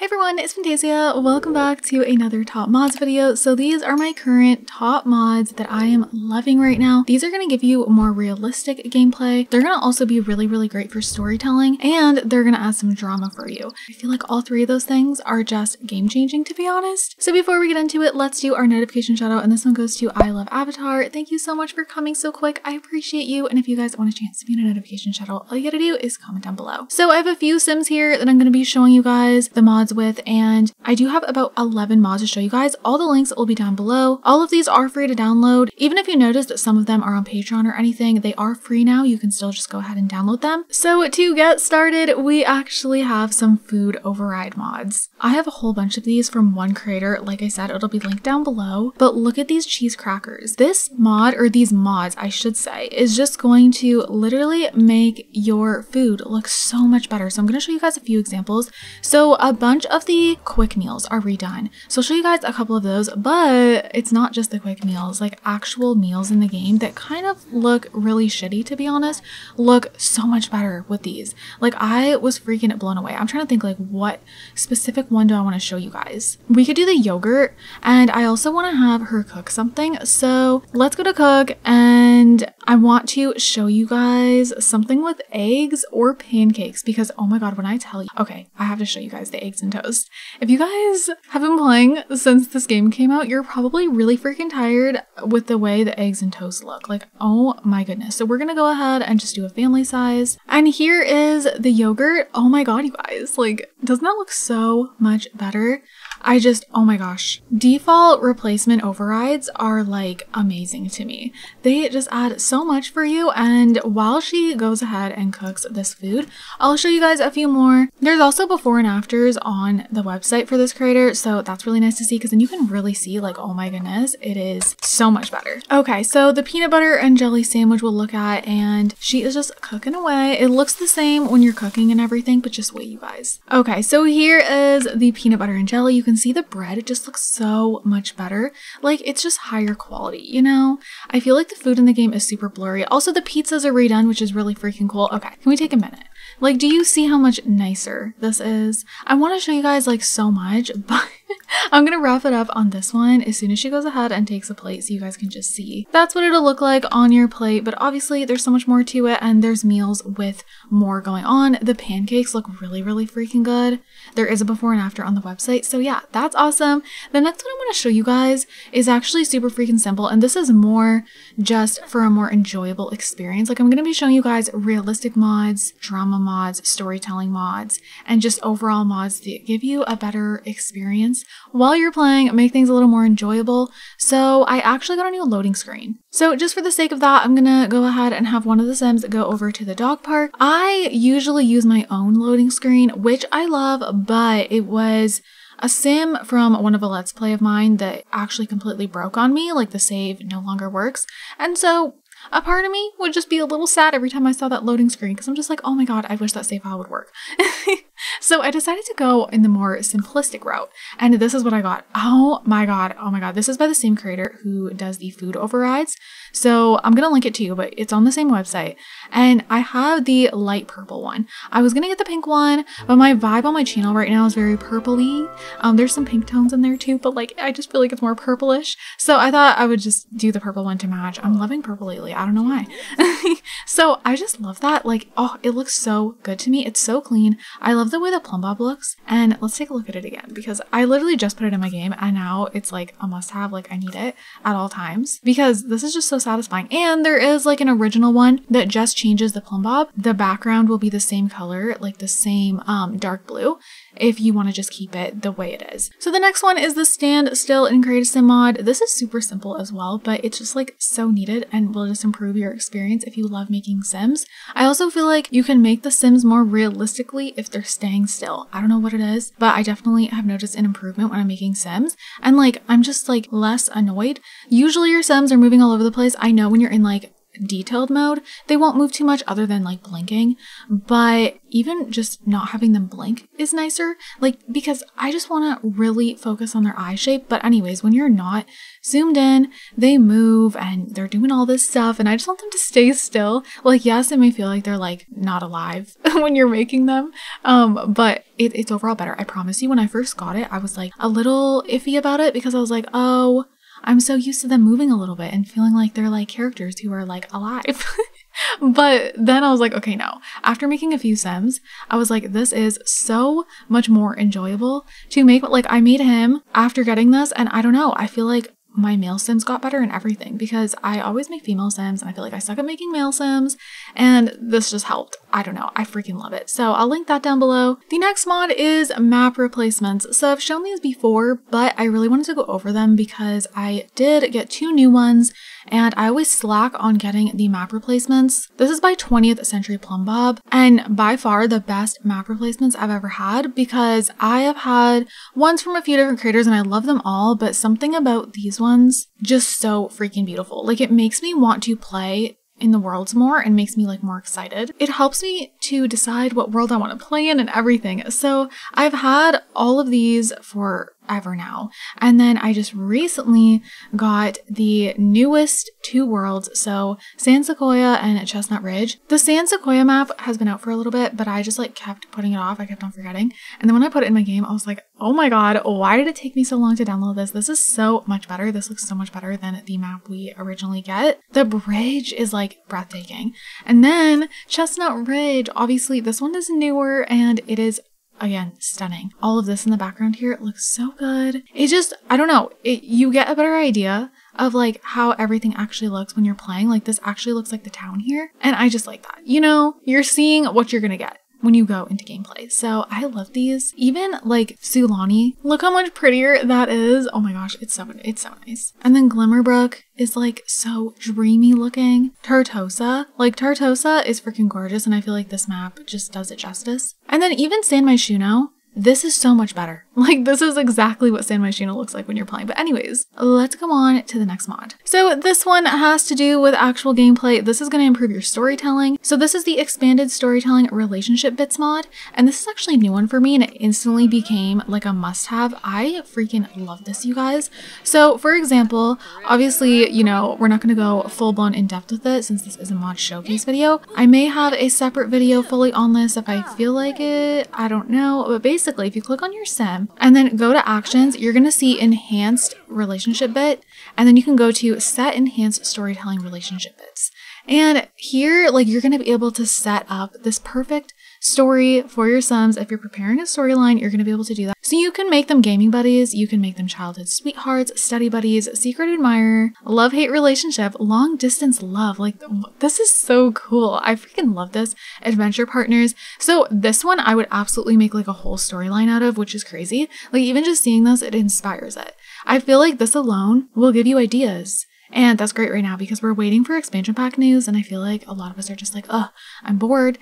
Hey everyone, it's Fantayzia. Welcome back to another top mods video. So these are my current top mods that I am loving right now. These are going to give you more realistic gameplay. They're going to also be really great for storytelling, and they're going to add some drama for you. I feel like all three of those things are just game changing, to be honest. So before we get into it, let's do our notification shout out, and this one goes to I Love Avatar. Thank you so much for coming so quick. I appreciate you, and if you guys want a chance to be in a notification shout out, all you gotta do is comment down below. So I have a few sims here that I'm going to be showing you guys the mods with, and I do have about 11 mods to show you guys. All the links will be down below. All of these are free to download. Even if you notice that some of them are on Patreon or anything, they are free now. You can still just go ahead and download them. So to get started, we actually have some food override mods. I have a whole bunch of these from one creator. Like I said, it'll be linked down below, but look at these cheese crackers. This mod, or these mods I should say, is just going to literally make your food look so much better. So I'm going to show you guys a few examples. So a bunch of the quick meals are redone. So I'll show you guys a couple of those, but it's not just the quick meals, like actual meals in the game that kind of look really shitty, to be honest, look so much better with these. Like I was freaking blown away. I'm trying to think like what specific one do I want to show you guys. We could do the yogurt, and I also want to have her cook something. So let's go to cook, and I want to show you guys something with eggs or pancakes, because oh my god, when I tell you, okay, I have to show you guys the eggs and toast. If you guys have been playing since this game came out, you're probably really freaking tired with the way the eggs and toast look. Like, oh my goodness. So we're gonna go ahead and just do a family size. And here is the yogurt. Oh my god, you guys, like, doesn't that look so much better? Oh my gosh. Default replacement overrides are like amazing to me. They just add so much for you. And while she goes ahead and cooks this food, I'll show you guys a few more. There's also before and afters on the website for this creator. So that's really nice to see, because then you can really see like, oh my goodness, it is so much better. Okay, so the peanut butter and jelly sandwich we'll look at, and she is just cooking away. It looks the same when you're cooking and everything, but just wait, you guys. Okay, so here is the peanut butter and jelly. You can see the bread, it just looks so much better. Like, it's just higher quality, you know? I feel like the food in the game is super blurry. Also, the pizzas are redone, which is really freaking cool. Okay, can we take a minute? Like, do you see how much nicer this is? I want to show you guys like so much, but I'm gonna wrap it up on this one as soon as she goes ahead and takes a plate, so you guys can just see. That's what it'll look like on your plate, but obviously there's so much more to it, and there's meals with more going on. The pancakes look really freaking good. There is a before and after on the website, so yeah, that's awesome. The next one I'm gonna show you guys is actually super freaking simple, and this is more just for a more enjoyable experience. Like, I'm gonna be showing you guys realistic mods, drama mods, storytelling mods, and just overall mods that give you a better experience while you're playing, make things a little more enjoyable. So I actually got a new loading screen. So just for the sake of that, I'm gonna go ahead and have one of the sims go over to the dog park. I usually use my own loading screen, which I love, but it was a sim from one of a let's play of mine that actually completely broke on me. Like, the save no longer works. And so a part of me would just be a little sad every time I saw that loading screen, because I'm just like, oh my god, I wish that save file would work. So I decided to go in the more simplistic route, and this is what I got. Oh my god, this is by the same creator who does the food overrides. So I'm gonna link it to you, but it's on the same website, and I have the light purple one. I was gonna get the pink one, but my vibe on my channel right now is very purpley. There's some pink tones in there too, but like, I just feel like it's more purplish. So I thought I would just do the purple one to match. I'm loving purple lately. I don't know why. So I just love that. Like, oh, it looks so good to me. It's so clean. I love the way the plum bob looks. And let's take a look at it again, because I literally just put it in my game, and now it's like a must have. Like, I need it at all times, because this is just so satisfying. And there is like an original one that just changes the plum bob. The background will be the same color, like the same dark blue, if you want to just keep it the way it is. So the next one is the stand still and create a sim mod. This is super simple as well, but it's just like so needed and will just improve your experience if you love making sims. I also feel like you can make the sims more realistically if they're staying still. I don't know what it is, but I definitely have noticed an improvement when I'm making sims, and like, I'm just like less annoyed. Usually your sims are moving all over the place. I know when you're in like detailed mode, they won't move too much other than like blinking, but even just not having them blink is nicer, like because I just want to really focus on their eye shape. But anyways, when you're not zoomed in, they move and they're doing all this stuff and I just want them to stay still. Like, yes, it may feel like they're like not alive when you're making them, but it's overall better. I promise you, when I first got it, I was like a little iffy about it because I was like, oh, I'm so used to them moving a little bit and feeling like they're like characters who are like alive. But then I was like, okay, no. After making a few sims, I was like, this is so much more enjoyable to make. Like, I made him after getting this, and I don't know, I feel like my male sims got better and everything because I always make female sims and I feel like I suck at making male sims, and this just helped. I don't know, I freaking love it. So I'll link that down below. The next mod is map replacements. So I've shown these before, but I really wanted to go over them because I did get 2 new ones and I always slack on getting the map replacements. This is by 20th Century Plumbob, and by far the best map replacements I've ever had because I have had ones from a few different creators and I love them all, but something about these ones just so freaking beautiful. Like, it makes me want to play in the worlds more and makes me like more excited. It helps me to decide what world I want to play in and everything. So I've had all of these forever now, and then I just recently got the newest 2 worlds, so San Sequoia and Chestnut Ridge. The San Sequoia map has been out for a little bit, but I just like kept putting it off. I kept on forgetting, and then when I put it in my game, I was like, oh my god, why did it take me so long to download this? This is so much better. This looks so much better than the map we originally get. The bridge is like breathtaking, and then Chestnut Ridge, obviously this one is newer and it is again stunning. All of this in the background here, it looks so good. It just, I don't know, you get a better idea of like how everything actually looks when you're playing. Like, this actually looks like the town here, and I just like that. You know, you're seeing what you're gonna get when you go into gameplay. So I love these. Even like Sulani, look how much prettier that is. Oh my gosh, it's so nice. And then Glimmerbrook is like so dreamy looking. Tartosa is freaking gorgeous, and I feel like this map just does it justice. And then even San Myshuno, this is so much better. Like, this is exactly what San Myshuno looks like when you're playing. But anyways, let's go on to the next mod. So this one has to do with actual gameplay. This is going to improve your storytelling. So this is the expanded storytelling relationship bits mod, and this is actually a new one for me, and it instantly became like a must-have. I freaking love this, you guys. So for example, obviously, you know, we're not going to go full-blown in-depth with it since this is a mod showcase video. I may have a separate video fully on this if I feel like it. I don't know, but basically, if you click on your sim and then go to actions, you're going to see enhanced relationship bit, and then you can go to set enhanced storytelling relationship bits. And here, like, you're going to be able to set up this perfect story for your sims. If you're preparing a storyline, you're going to be able to do that. So you can make them gaming buddies, you can make them childhood sweethearts, study buddies, secret admirer, love-hate relationship, long distance love. Like, this is so cool. I freaking love this. Adventure partners. So this one I would absolutely make like a whole storyline out of, which is crazy. Like, even just seeing this, it inspires it. I feel like this alone will give you ideas. And that's great right now because we're waiting for expansion pack news, and I feel like a lot of us are just like, oh, I'm bored.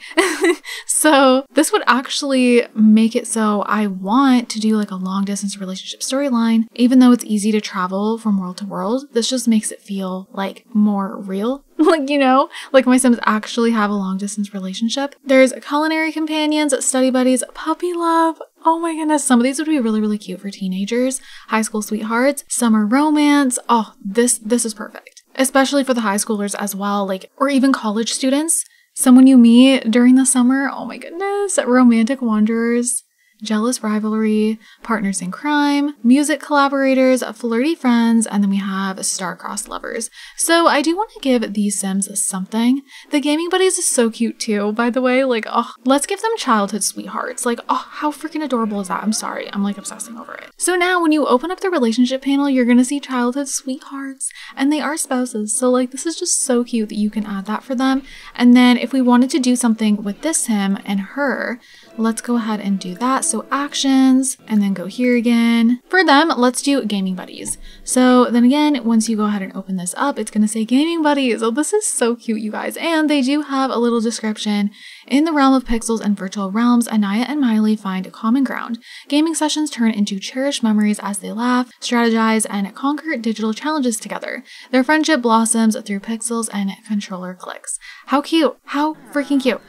So this would actually make it so I want to do like a long distance relationship storyline. Even though it's easy to travel from world to world, this just makes it feel like more real. Like, you know, like my sims actually have a long distance relationship. There's culinary companions, study buddies, puppy love. Oh my goodness, some of these would be really, really cute for teenagers, high school sweethearts, summer romance. Oh, this is perfect. Especially for the high schoolers as well, like, or even college students. Someone you meet during the summer. Oh my goodness, romantic wanderers. Jealous rivalry, partners in crime, music collaborators, flirty friends, and then we have star-crossed lovers. So I do want to give these sims something. The gaming buddies is so cute too, by the way. Like, oh, let's give them childhood sweethearts. Like, oh, how freaking adorable is that? I'm sorry, I'm like obsessing over it. So now when you open up the relationship panel, you're gonna see childhood sweethearts, and they are spouses. So like, this is just so cute that you can add that for them. And then if we wanted to do something with this him and her, let's go ahead and do that. So actions, and then go here again. For them, let's do gaming buddies. So then again, once you go ahead and open this up, it's going to say gaming buddies. Oh, this is so cute, you guys. And they do have a little description In the realm of pixels and virtual realms, Anaya and Miley find common ground. Gaming sessions turn into cherished memories as they laugh, strategize, and conquer digital challenges together. Their friendship blossoms through pixels and controller clicks. How cute! How freaking cute!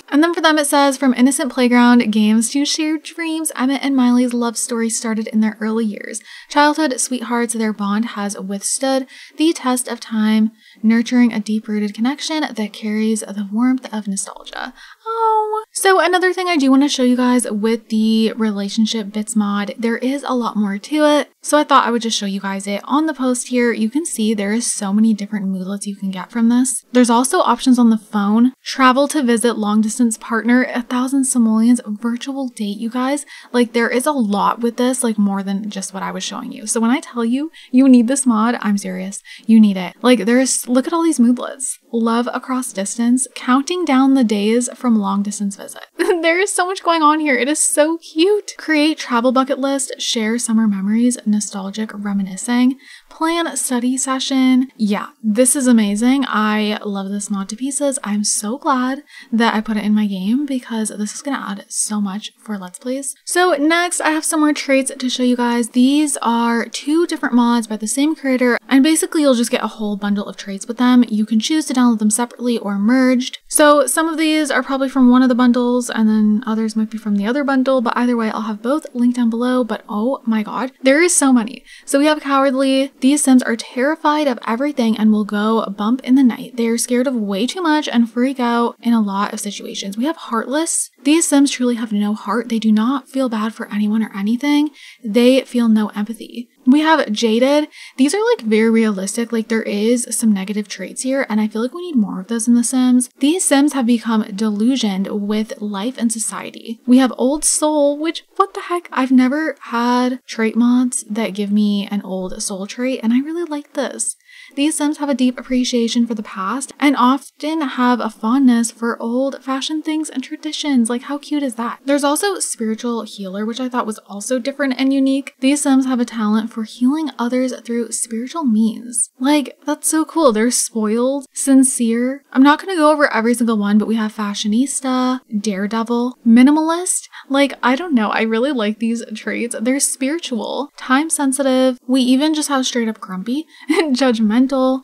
And then for them it says, from innocent playground games to shared dreams, Emmett and Miley's love story started in their early years. Childhood sweethearts, their bond has withstood the test of time, nurturing a deep-rooted connection that carries the warmth of nostalgia. Oh. So another thing I do want to show you guys with the relationship bits mod, there is a lot more to it. So I thought I would just show you guys it on the post here. You can see there is so many different moodlets you can get from this. There's also options on the phone, travel to visit long distance partner, 1,000 simoleons, virtual date, you guys. Like there is a lot with this, like more than just what I was showing you. So when I tell you, you need this mod, I'm serious. You need it. Like look at all these moodlets. Love across distance, counting down the days from long distance visit. There is so much going on here. It is so cute. Create travel bucket list, share summer memories, nostalgic reminiscing, plan study session. Yeah, this is amazing. I love this mod to pieces. I'm so glad that I put it in my game because this is going to add so much for Let's Plays. So next I have some more traits to show you guys. These are 2 different mods by the same creator, and basically you'll just get a whole bundle of traits with them. You can choose to download them separately or merged. So some of these are probably from one of the bundles and then others might be from the other bundle, but either way I'll have both linked down below. But oh my god, there is so many. So we have Cowardly. These Sims are terrified of everything and will go bump in the night. They are scared of way too much and freak out in a lot of situations. We have Heartless. These Sims truly have no heart. They do not feel bad for anyone or anything. They feel no empathy. We have Jaded. These are like very realistic, like there is some negative traits here and I feel like we need more of those in The Sims. These Sims have become delusioned with life and society. We have Old Soul, which what the heck? I've never had trait mods that give me an old soul trait and I really like this. These Sims have a deep appreciation for the past and often have a fondness for old-fashioned things and traditions. Like how cute is that? There's also Spiritual Healer, which I thought was also different and unique. These Sims have a talent for healing others through spiritual means. Like that's so cool. They're spoiled, sincere. I'm not going to go over every single one, but we have Fashionista, Daredevil, Minimalist. Like I don't know, I really like these traits. They're spiritual, time sensitive. We even just have straight up grumpy and judgmental.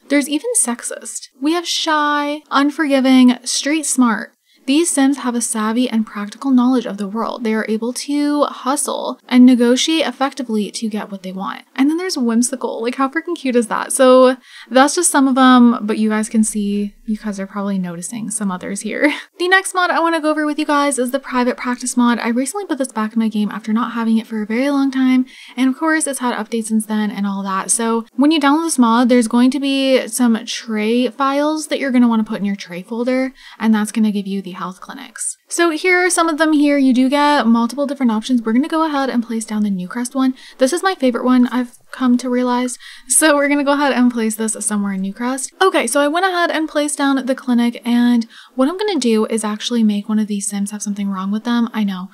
There's even sexist. We have shy, unforgiving, street smart. These Sims have a savvy and practical knowledge of the world. They are able to hustle and negotiate effectively to get what they want. And then there's Whimsical. Like how freaking cute is that? So that's just some of them, but you guys can see because they're probably noticing some others here. The next mod I want to go over with you guys is the Private Practice mod. I recently put this back in my game after not having it for a very long time. And of course it's had updates since then and all that. So when you download this mod, there's going to be some tray files that you're going to want to put in your tray folder. And that's going to give you the health clinics. So here are some of them here. You do get multiple different options. We're going to go ahead and place down the Newcrest one. This is my favorite one, I've come to realize. So we're going to go ahead and place this somewhere in Newcrest. Okay, so I went ahead and placed down the clinic, and what I'm going to do is actually make one of these Sims have something wrong with them. I know.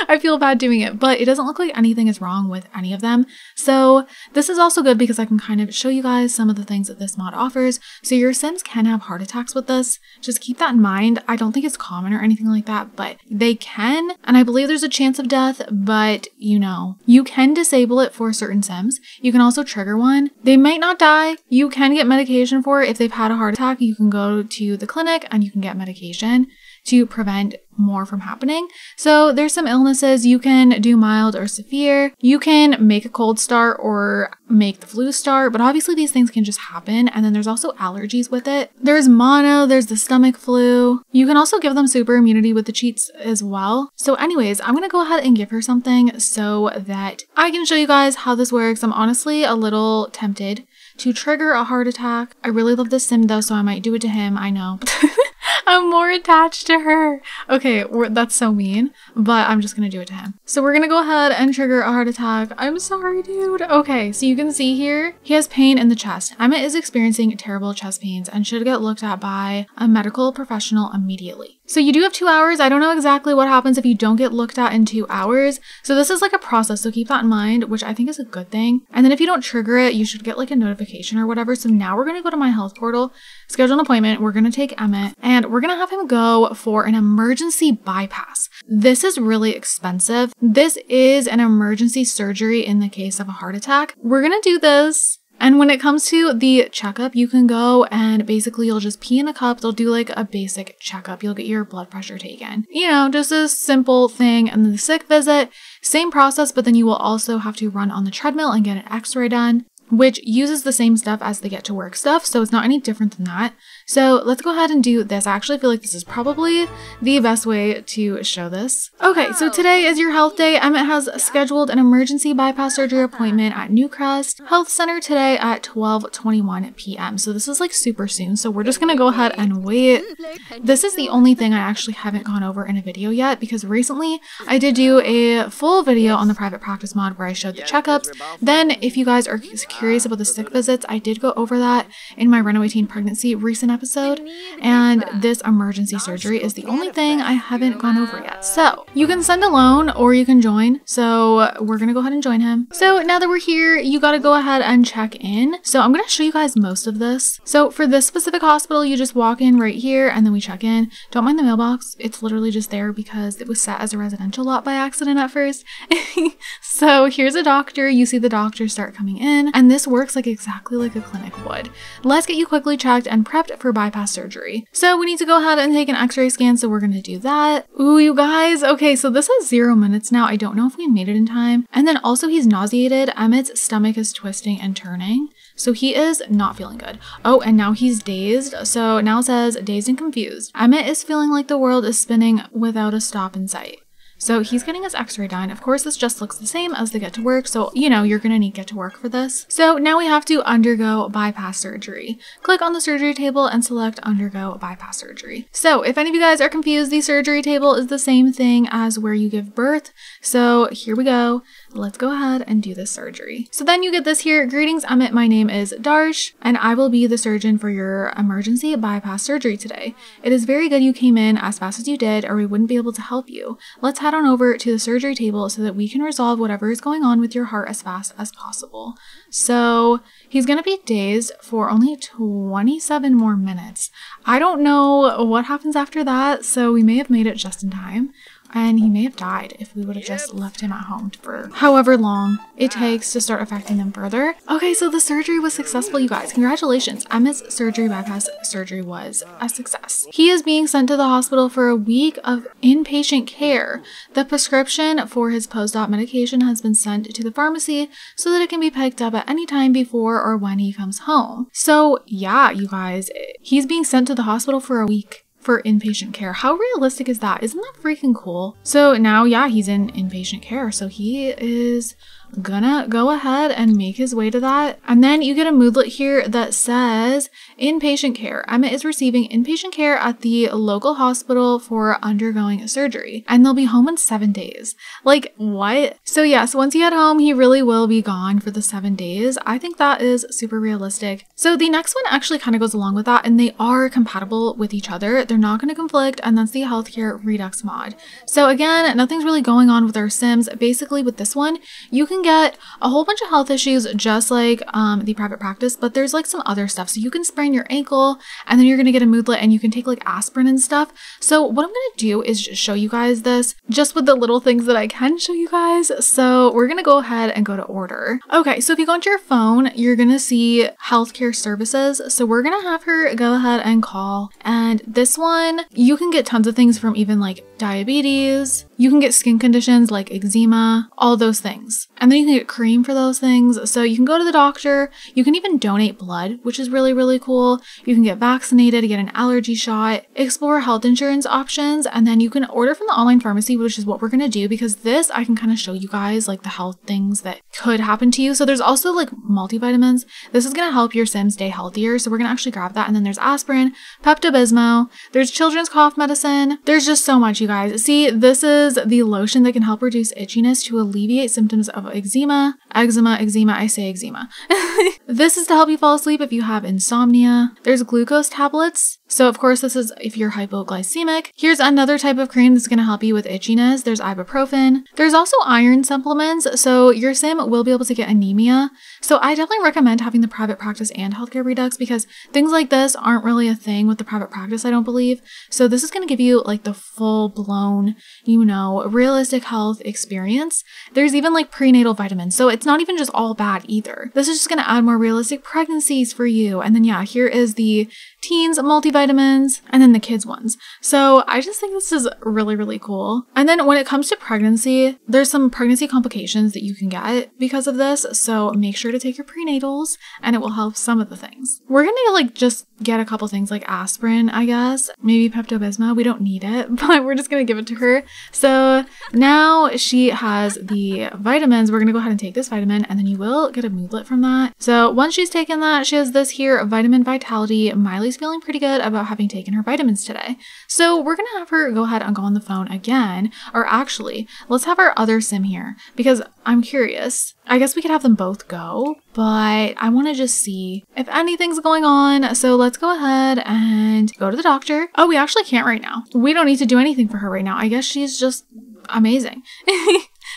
I feel bad doing it, but it doesn't look like anything is wrong with any of them. So this is also good because I can kind of show you guys some of the things that this mod offers. So your Sims can have heart attacks with this. Just keep that in mind. I don't think it's common or anything like that, but they can. And I believe there's a chance of death, but you know, you can disable it for certain Sims. You can also trigger one. They might not die. You can get medication for it. If they've had a heart attack, you can go to the clinic and you can get medication to prevent more from happening. So there's some illnesses. You can do mild or severe. You can make a cold start or make the flu start, but obviously these things can just happen. And then there's also allergies with it. There's mono, there's the stomach flu. You can also give them super immunity with the cheats as well. So anyways, I'm gonna go ahead and give her something so that I can show you guys how this works. I'm honestly a little tempted to trigger a heart attack. I really love this Sim though, so I might do it to him, I know. I'm more attached to her. Okay, that's so mean, but I'm just gonna do it to him. So we're gonna go ahead and trigger a heart attack. I'm sorry, dude. Okay, so you can see here, he has pain in the chest. Emmett is experiencing terrible chest pains and should get looked at by a medical professional immediately. So you do have 2 hours. I don't know exactly what happens if you don't get looked at in 2 hours. So this is like a process, so keep that in mind, which I think is a good thing. And then if you don't trigger it, you should get like a notification or whatever. So now we're gonna go to my health portal, schedule an appointment. We're gonna take Emmett and we're gonna have him go for an emergency bypass. This is really expensive. This is an emergency surgery in the case of a heart attack. We're gonna do this. And when it comes to the checkup, you can go and basically you'll just pee in a cup. They'll do like a basic checkup. You'll get your blood pressure taken. You know, just a simple thing. And then the sick visit, same process, but then you will also have to run on the treadmill and get an x-ray done, which uses the same stuff as the get to work stuff. So it's not any different than that. So let's go ahead and do this. I actually feel like this is probably the best way to show this. Okay, so today is your health day. Emmett has scheduled an emergency bypass surgery appointment at Newcrest Health Center today at 12:21 p.m. So this is like super soon. So we're just gonna go ahead and wait. This is the only thing I actually haven't gone over in a video yet because recently I did do a full video on the private practice mod where I showed the checkups. Then if you guys are curious about the sick visits, I did go over that in my runaway teen pregnancy recent episode, and this emergency surgery is the only thing I haven't gone over yet. So you can send alone or you can join. So we're gonna go ahead and join him. So now that we're here, you gotta go ahead and check in. So I'm gonna show you guys most of this. So for this specific hospital, you just walk in right here and then we check in. Don't mind the mailbox. It's literally just there because it was set as a residential lot by accident at first. So here's a doctor. You see the doctors start coming in, and this works like exactly like a clinic would. Let's get you quickly checked and prepped for bypass surgery. So we need to go ahead and take an x-ray scan, so we're gonna do that. Ooh, you guys. Okay, so this has 0 minutes now. I don't know if we made it in time. And then also he's nauseated. Emmett's stomach is twisting and turning. So he is not feeling good. Oh, and now he's dazed. So now it says dazed and confused. Emmett is feeling like the world is spinning without a stop in sight. So he's getting his x-ray done. Of course, this just looks the same as the get to work. So, you know, you're going to need get to work for this. So now we have to undergo bypass surgery. Click on the surgery table and select undergo bypass surgery. So if any of you guys are confused, the surgery table is the same thing as where you give birth. So here we go. Let's go ahead and do this surgery. So then you get this here. Greetings, Emmett. My name is Darsh, and I will be the surgeon for your emergency bypass surgery today. It is very good you came in as fast as you did, or we wouldn't be able to help you. Let's head on over to the surgery table so that we can resolve whatever is going on with your heart as fast as possible. So he's going to be dazed for only 27 more minutes. I don't know what happens after that, so we may have made it just in time. And he may have died if we would have just left him at home for however long it takes to start affecting them further. Okay, so the surgery was successful, you guys. Congratulations. Emmett's surgery bypass surgery was a success. He is being sent to the hospital for a week of inpatient care. The prescription for his post-op medication has been sent to the pharmacy so that it can be picked up at any time before or when he comes home. So yeah, you guys, he's being sent to the hospital for a week for inpatient care. How realistic is that? Isn't that freaking cool? So now, yeah, he's in inpatient care. So he is gonna go ahead and make his way to that. And then you get a moodlet here that says inpatient care. Emmett is receiving inpatient care at the local hospital for undergoing surgery, and they'll be home in 7 days. Like, what? So yes, once he head home, he really will be gone for the 7 days. I think that is super realistic. So the next one actually kind of goes along with that, and they are compatible with each other. They're not going to conflict, and that's the healthcare Redux mod. So again, nothing's really going on with our Sims. Basically with this one, you can get a whole bunch of health issues just like the private practice, but there's like some other stuff. So you can sprain your ankle, and then you're gonna get a moodlet, and you can take like aspirin and stuff. So what I'm gonna do is just show you guys this just with the little things that I can show you guys. So we're gonna go ahead and go to order. Okay, so if you go onto your phone, you're gonna see healthcare services. So we're gonna have her go ahead and call, and this one you can get tons of things from, even like diabetes. You can get skin conditions like eczema, all those things. And then you can get cream for those things. So you can go to the doctor. You can even donate blood, which is really, really cool. You can get vaccinated, get an allergy shot, explore health insurance options, and then you can order from the online pharmacy, which is what we're going to do, because this, I can kind of show you guys like the health things that could happen to you. So there's also like multivitamins. This is going to help your Sim stay healthier. So we're going to actually grab that. And then there's aspirin, Pepto-Bismol, there's children's cough medicine. There's just so much, you guys. See, this is the lotion that can help reduce itchiness to alleviate symptoms of eczema. I say eczema. This is to help you fall asleep if you have insomnia. There's glucose tablets. So of course this is if you're hypoglycemic. Here's another type of cream that's going to help you with itchiness. There's ibuprofen. There's also iron supplements. So your sim will be able to get anemia. So I definitely recommend having the private practice and healthcare Redux because things like this aren't really a thing with the private practice, I don't believe. So this is going to give you like the full blown, you know, realistic health experience. There's even like prenatal vitamins. So it's not even just all bad either. This is just going to add more realistic pregnancies for you. And then yeah, here is the teens multivitamins and then the kids ones. So I just think this is really, really cool. And then when it comes to pregnancy, there's some pregnancy complications that you can get because of this. So make sure to take your prenatals and it will help some of the things. We're going to like just get a couple things like aspirin, I guess, maybe Pepto-Bismol. We don't need it, but we're just going to give it to her. So now she has the vitamins. We're going to go ahead and take this vitamin and then you will get a moodlet from that. So once she's taken that, she has this here, Vitamin Vitality. Miley's feeling pretty good about having taken her vitamins today. So we're going to have her go ahead and go on the phone again, or actually let's have our other sim here because I'm curious. I guess we could have them both go, but I want to just see if anything's going on. So let's go ahead and go to the doctor. Oh, we actually can't right now. We don't need to do anything for her right now. I guess she's just amazing.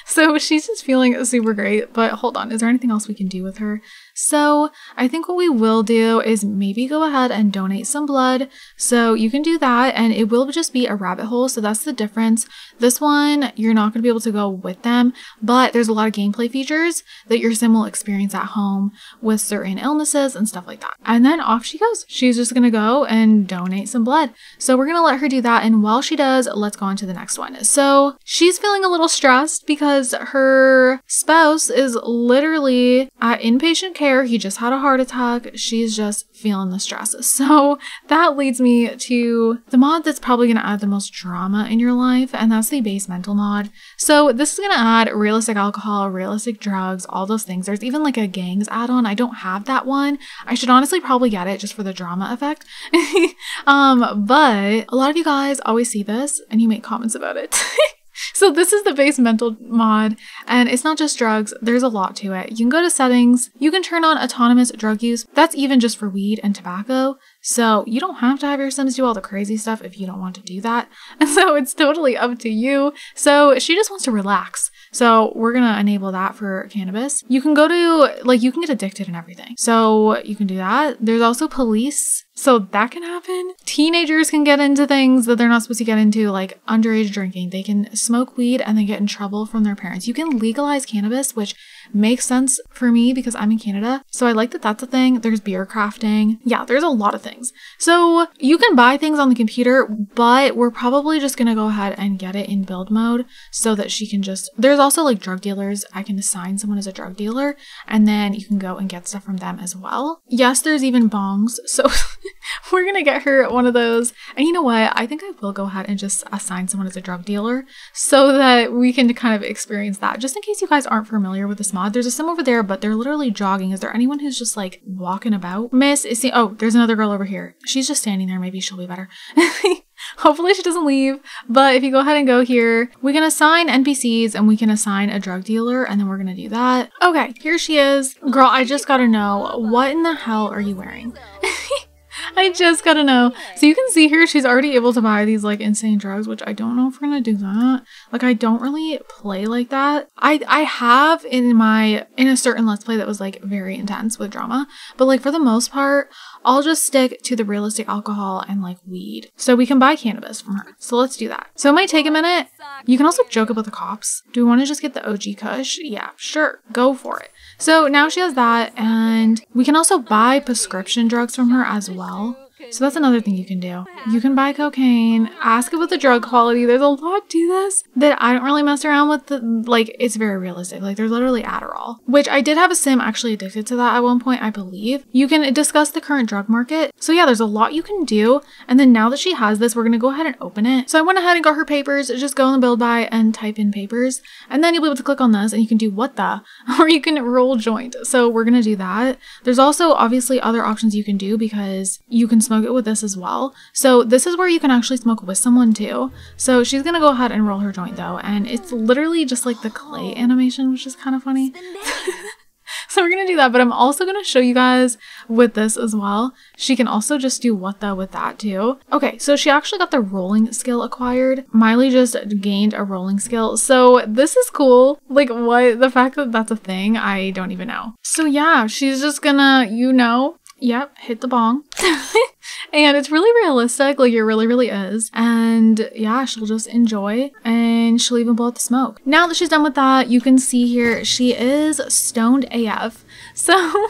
So she's just feeling super great, but hold on, is there anything else we can do with her? So I think what we will do is maybe go ahead and donate some blood. So you can do that and it will just be a rabbit hole. So that's the difference. This one, you're not going to be able to go with them, but there's a lot of gameplay features that your sim will experience at home with certain illnesses and stuff like that. And then off she goes. She's just going to go and donate some blood. So we're going to let her do that. And while she does, let's go on to the next one. So she's feeling a little stressed because her spouse is literally at inpatient care. He just had a heart attack. She's just feeling the stress. So that leads me to the mod that's probably going to add the most drama in your life, and that's the base mental mod. So this is going to add realistic alcohol, realistic drugs, all those things. There's even like a gangs add-on. I don't have that one. I should honestly probably get it just for the drama effect. But a lot of you guys always see this and you make comments about it. So this is the base mental mod, and it's not just drugs, there's a lot to it. You can go to settings, you can turn on autonomous drug use. That's even just for weed and tobacco. So you don't have to have your sims do all the crazy stuff if you don't want to do that. And so it's totally up to you. So she just wants to relax. So we're going to enable that for cannabis. You can go to, like, you can get addicted and everything. So you can do that. There's also police. So that can happen. Teenagers can get into things that they're not supposed to get into, like underage drinking. They can smoke weed and then get in trouble from their parents. You can legalize cannabis, which makes sense for me because I'm in Canada. So I like that that's a thing. There's beer crafting. Yeah, there's a lot of things. So you can buy things on the computer, but we're probably just going to go ahead and get it in build mode so that she can just, there's also like drug dealers. I can assign someone as a drug dealer and then you can go and get stuff from them as well. Yes, there's even bongs. So we're going to get her one of those. And you know what? I think I will go ahead and just assign someone as a drug dealer so that we can kind of experience that. Just in case you guys aren't familiar with this mod, there's a sim over there, but they're literally jogging. Is there anyone who's just like walking about? Miss is oh, there's another girl over here. She's just standing there. Maybe she'll be better. Hopefully she doesn't leave. But if you go ahead and go here, we can assign NPCs and we can assign a drug dealer, and then we're gonna do that. Okay, here she is. Girl, I just gotta know, what in the hell are you wearing? I just gotta know. So you can see here, she's already able to buy these like insane drugs, which I don't know if we're gonna do that. Like, I don't really play like that. I have in a certain Let's Play that was like very intense with drama, but like for the most part, I'll just stick to the realistic alcohol and like weed. So we can buy cannabis from her. So let's do that. So it might take a minute. You can also joke about the cops. Do we want to just get the OG Kush? Yeah, sure. Go for it. So now she has that, and we can also buy prescription drugs from her as well. So that's another thing you can do. You can buy cocaine, ask about the drug quality. There's a lot to this that I don't really mess around with. Like, it's very realistic. Like, there's literally Adderall, which I did have a sim actually addicted to that at one point, I believe. You can discuss the current drug market. So yeah, there's a lot you can do. And then now that she has this, we're going to go ahead and open it. So I went ahead and got her papers. Just go in the build by and type in papers. And then you'll be able to click on this and you can do what the, or you can roll joint. So we're going to do that. There's also obviously other options you can do because you can smoke it with this as well. So this is where you can actually smoke with someone too. So she's gonna go ahead and roll her joint though, and it's literally just like the clay animation, which is kind of funny. So we're gonna do that, but I'm also gonna show you guys with this as well. She can also just do what the with that too. Okay, so she actually got the rolling skill acquired. Miley just gained a rolling skill. So this is cool. Like what? The fact that that's a thing, I don't even know. So yeah, she's just gonna, yep, hit the bong. And it's really realistic, like it really is. And yeah, she'll just enjoy and she'll even blow out the smoke. Now that she's done with that, you can see here, she is stoned AF. So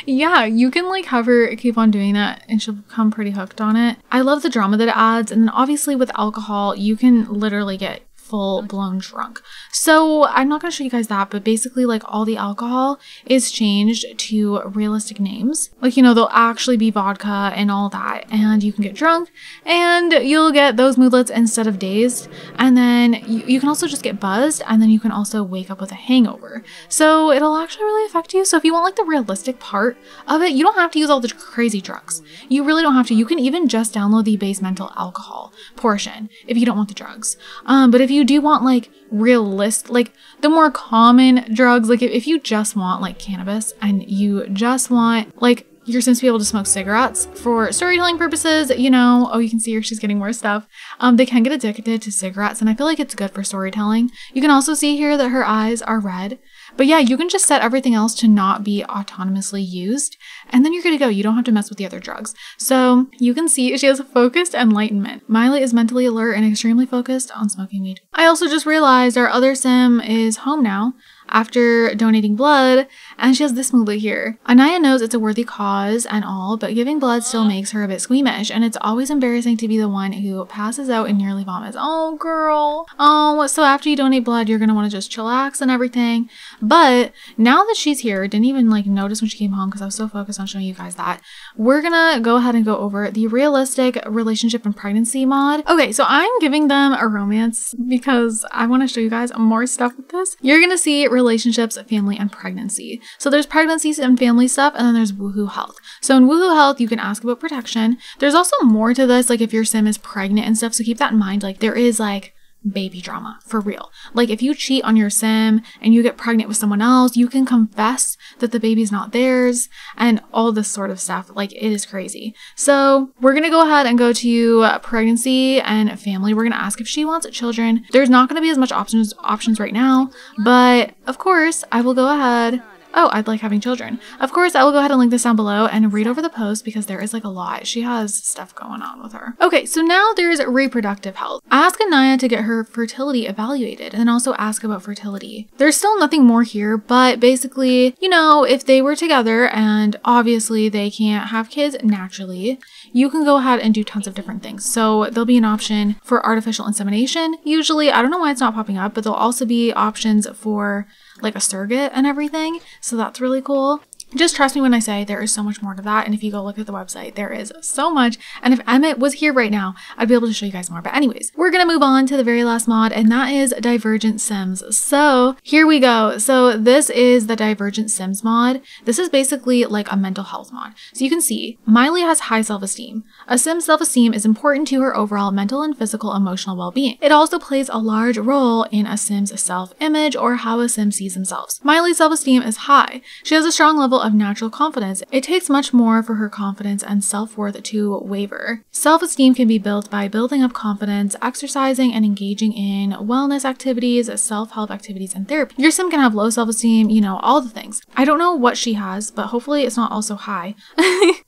yeah, you can like have her keep on doing that and she'll become pretty hooked on it. I love the drama that it adds. And then obviously with alcohol, you can literally get full-blown drunk. So I'm not going to show you guys that, but basically like all the alcohol is changed to realistic names. Like, they'll actually be vodka and all that, and you can get drunk and you'll get those moodlets instead of dazed. And then you can also just get buzzed, and then you can also wake up with a hangover. So it'll actually really affect you. So if you want like the realistic part of it, you don't have to use all the crazy drugs. You really don't have to. You can even just download the base mental alcohol portion if you don't want the drugs. But if you do want like realistic, like the more common drugs, like if you just want like cannabis and you just want like your Sims to be able to smoke cigarettes for storytelling purposes, oh, you can see here she's getting more stuff. They can get addicted to cigarettes, and I feel like it's good for storytelling. You can also see here that her eyes are red. But yeah, you can just set everything else to not be autonomously used, and then you're good to go. You don't have to mess with the other drugs. So you can see she has a focused enlightenment. Miley is mentally alert and extremely focused on smoking weed. I also just realized our other Sim is home now after donating blood, and she has this moodlet here. Anaya knows it's a worthy cause and all, but giving blood still makes her a bit squeamish, and it's always embarrassing to be the one who passes out and nearly vomits. Oh girl. Oh, so after you donate blood, you're gonna want to just chillax and everything. But now that she's here, didn't even like notice when she came home because I was so focused on showing you guys that, we're gonna go ahead and go over the realistic relationship and pregnancy mod. Okay, so I'm giving them a romance because I want to show you guys more stuff with this. You're gonna see relationships, family, and pregnancy. So there's pregnancies and family stuff, and then there's woohoo health. So in woohoo health, you can ask about protection. There's also more to this, like if your Sim is pregnant and stuff, so keep that in mind. Like there is like baby drama for real. Like if you cheat on your Sim and you get pregnant with someone else, you can confess that the baby's not theirs and all this sort of stuff. Like it is crazy. So we're gonna go ahead and go to pregnancy and family. We're gonna ask if she wants children. There's not gonna be as much options right now, but of course I will go ahead. Oh, I'd like having children. Of course, I will go ahead and link this down below and read over the post because there is like a lot. She has stuff going on with her. Okay, so now there's reproductive health. Ask Anaya to get her fertility evaluated and then also ask about fertility. There's still nothing more here, but basically, if they were together and obviously they can't have kids naturally, you can go ahead and do tons of different things. So there'll be an option for artificial insemination. Usually, I don't know why it's not popping up, but there'll also be options for like a surrogate and everything. So that's really cool. Just trust me when I say there is so much more to that. And if you go look at the website, there is so much. And if Emmett was here right now, I'd be able to show you guys more. But anyways, we're going to move on to the very last mod, and that is Divergent Sims. So here we go. So this is the Divergent Sims mod. This is basically like a mental health mod. So you can see Miley has high self-esteem. A Sim's self-esteem is important to her overall mental and physical emotional well-being. It also plays a large role in a Sim's self-image or how a Sim sees themselves. Miley's self-esteem is high. She has a strong level of natural confidence. It takes much more for her confidence and self-worth to waver. Self-esteem can be built by building up confidence, exercising and engaging in wellness activities, self-help activities, and therapy. Your Sim can have low self-esteem, all the things. I don't know what she has, but hopefully it's not also high.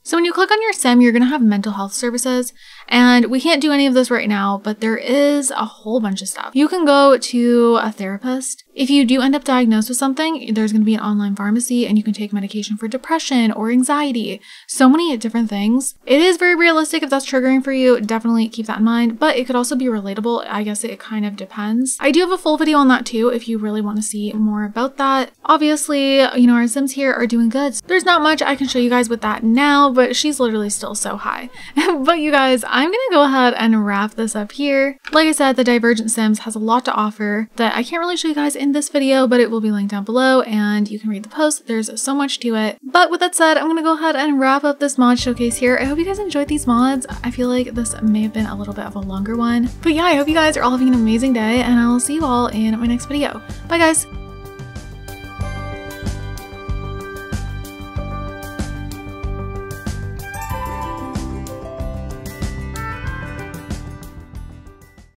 So when you click on your Sim, you're going to have mental health services, and we can't do any of this right now, but there is a whole bunch of stuff. You can go to a therapist. If you do end up diagnosed with something, there's going to be an online pharmacy and you can take medication for depression or anxiety. So many different things. It is very realistic. If that's triggering for you, definitely keep that in mind, but it could also be relatable. I guess it kind of depends. I do have a full video on that too if you really want to see more about that. Obviously, our Sims here are doing good. So there's not much I can show you guys with that now, but she's literally still so high. But you guys, I'm gonna go ahead and wrap this up here. Like I said, the Divergent Sims has a lot to offer that I can't really show you guys in this video, but it will be linked down below and you can read the post. There's so much to it. But with that said, I'm gonna go ahead and wrap up this mod showcase here. I hope you guys enjoyed these mods. I feel like this may have been a little bit of a longer one. But yeah, I hope you guys are all having an amazing day, and I'll see you all in my next video. Bye guys!